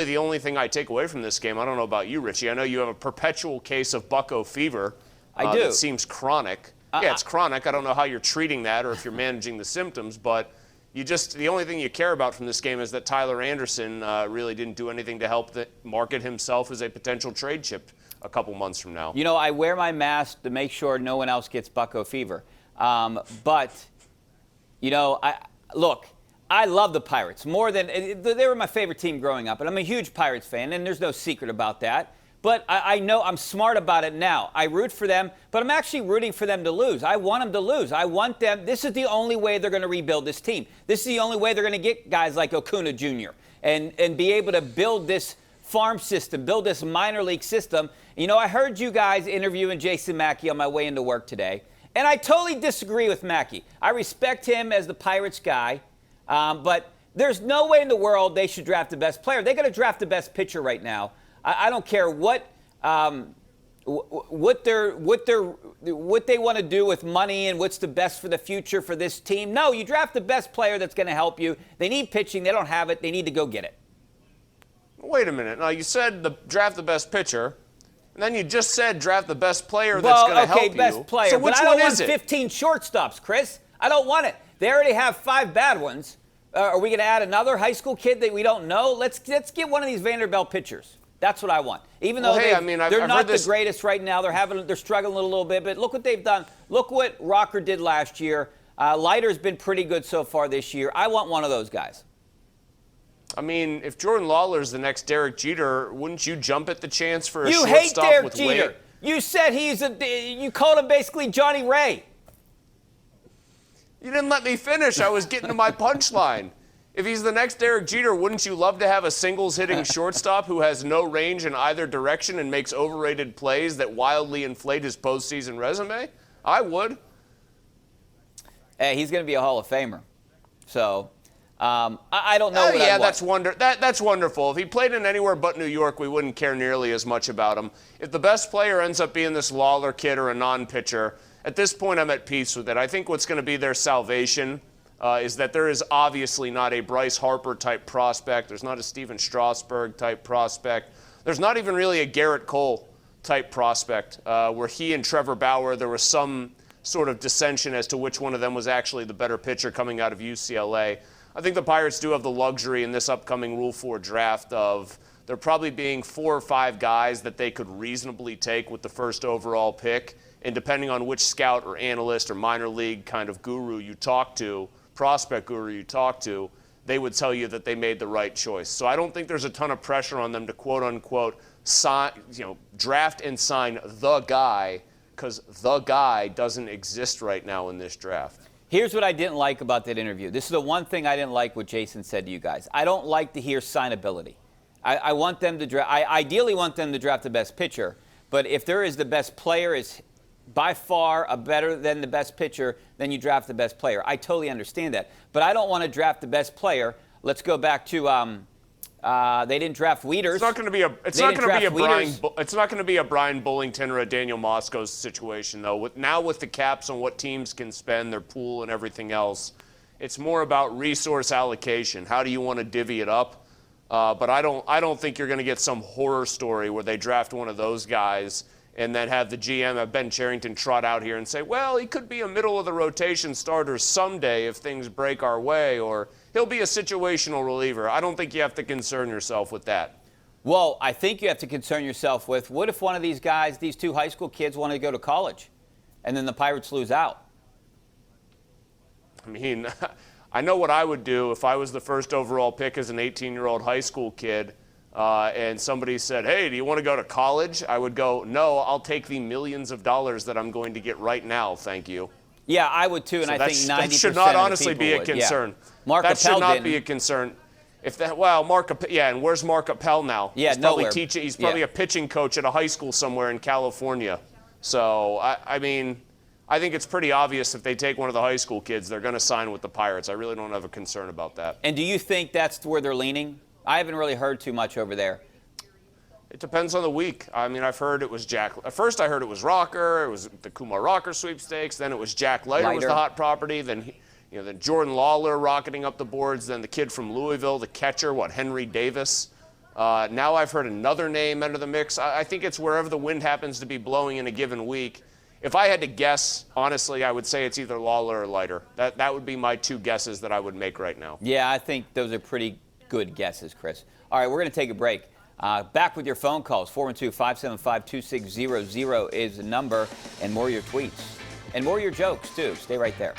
The only thing I take away from this game, I don't know about you, Richie. I know you have a perpetual case of bucko fever. I do. That seems chronic. Yeah, it's chronic. I don't know how you're treating that or if you're managing the symptoms, but the only thing you care about from this game is that Tyler Anderson really didn't do anything to help market himself as a potential trade chip a couple months from now. You know, I wear my mask to make sure no one else gets bucko fever. But, you know, look, I love the Pirates more than they were my favorite team growing up, and I'm a huge Pirates fan, and there's no secret about that. But I know I'm smart about it now. I root for them, but I'm actually rooting for them to lose. I want them to lose. I want them. This is the only way they're going to rebuild this team. This is the only way they're going to get guys like Acuna Jr. and be able to build this farm system, build this minor league system. You know, I heard you guys interviewing Jason Mackey on my way into work today, and I totally disagree with Mackey. I respect him as the Pirates guy, but there's no way in the world they should draft the best player. They got to draft the best pitcher right now. I don't care what they want to do with money and what's the best for the future for this team. No, you draft the best player that's going to help you. They need pitching. They don't have it. They need to go get it. Wait a minute. Now, you said draft the best pitcher, and then you just said draft the best player that's going to help you. Okay, best player. So which but I don't one want is it? 15 shortstops, Chris. I don't want it. They already have 5 bad ones. Are we going to add another high school kid that we don't know? Let's get one of these Vanderbilt pitchers. That's what I want. Even though they're not the greatest right now, they're struggling a little bit. But look what they've done. Look what Rocker did last year. Leiter's been pretty good so far this year. I want one of those guys. I mean, if Jordan Lawler's the next Derek Jeter, wouldn't you jump at the chance for a shortstop with weight? You hate Derek Jeter. You said you called him basically Johnny Ray. You didn't let me finish. I was getting to my punchline. If he's the next Derek Jeter, wouldn't you love to have a singles-hitting shortstop who has no range in either direction and makes overrated plays that wildly inflate his postseason resume? I would. Hey, he's going to be a Hall of Famer. So, I don't know what yeah, I want. That's wonderful. If he played in anywhere but New York, we wouldn't care nearly as much about him. If the best player ends up being this Lawler kid or a non-pitcher, at this point I'm at peace with it. I think what's going to be their salvation is that there is obviously not a Bryce Harper-type prospect. There's not a Steven Strasburg-type prospect. There's not even really a Garrett Cole-type prospect where he and Trevor Bauer, there was some sort of dissension as to which one of them was actually the better pitcher coming out of UCLA. I think the Pirates do have the luxury in this upcoming Rule 4 draft of there probably being 4 or 5 guys that they could reasonably take with the first overall pick. And depending on which scout or analyst or minor league kind of guru you talk to, prospect guru you talk to, they would tell you that they made the right choice. So I don't think there's a ton of pressure on them to quote unquote draft and sign the guy, because the guy doesn't exist right now in this draft. Here's what I didn't like about that interview. This is the one thing I didn't like what Jason said to you guys. I don't like to hear signability. I want them to draft. I ideally want them to draft the best pitcher, but if there is the best player is by far a better than the best pitcher, then you draft the best player. I totally understand that. But I don't want to draft the best player. Let's go back to they didn't draft Wieters. It's not going to be a Brian Bullington or a Daniel Mosco's situation though. With the caps on what teams can spend, their pool and everything else, it's more about resource allocation. How do you want to divvy it up? But I don't think you're going to get some horror story where they draft one of those guys and then have the GM, Ben Cherington, trot out here and say, well, he could be a middle-of-the-rotation starter someday if things break our way, or he'll be a situational reliever. I don't think you have to concern yourself with that. Well, I think you have to concern yourself with, what if one of these guys, these 2 high school kids, want to go to college, and then the Pirates lose out? I mean, I know what I would do if I was the first overall pick as an 18-year-old high school kid, and somebody said, hey, do you want to go to college? I would go, no, I'll take the millions of dollars that I'm going to get right now, thank you. Yeah, I would too, and so I think 90% that should not honestly be a concern. Yeah. Mark that Appel should not didn't. be a concern. And where's Mark Appel now? Yeah, he's probably teaching. He's probably a pitching coach at a high school somewhere in California. So, I mean, I think it's pretty obvious if they take one of the high school kids, they're going to sign with the Pirates. I really don't have a concern about that. And do you think that's where they're leaning? I haven't really heard too much over there. It depends on the week. I mean, I've heard it was Jack. At first, I heard it was Rocker. It was the Kumar Rocker sweepstakes. Then it was Jack Leiter was the hot property. Then, then Jordan Lawler rocketing up the boards. Then the kid from Louisville, the catcher, Henry Davis. Now I've heard another name enter the mix. I think it's wherever the wind happens to be blowing in a given week. If I had to guess, honestly, I would say it's either Lawler or Leiter. That would be my two guesses that I would make right now. Yeah, I think those are pretty good guesses, Chris. All right, we're going to take a break. Back with your phone calls. 412-575-2600 is the number, and more of your tweets. And more of your jokes, too. Stay right there.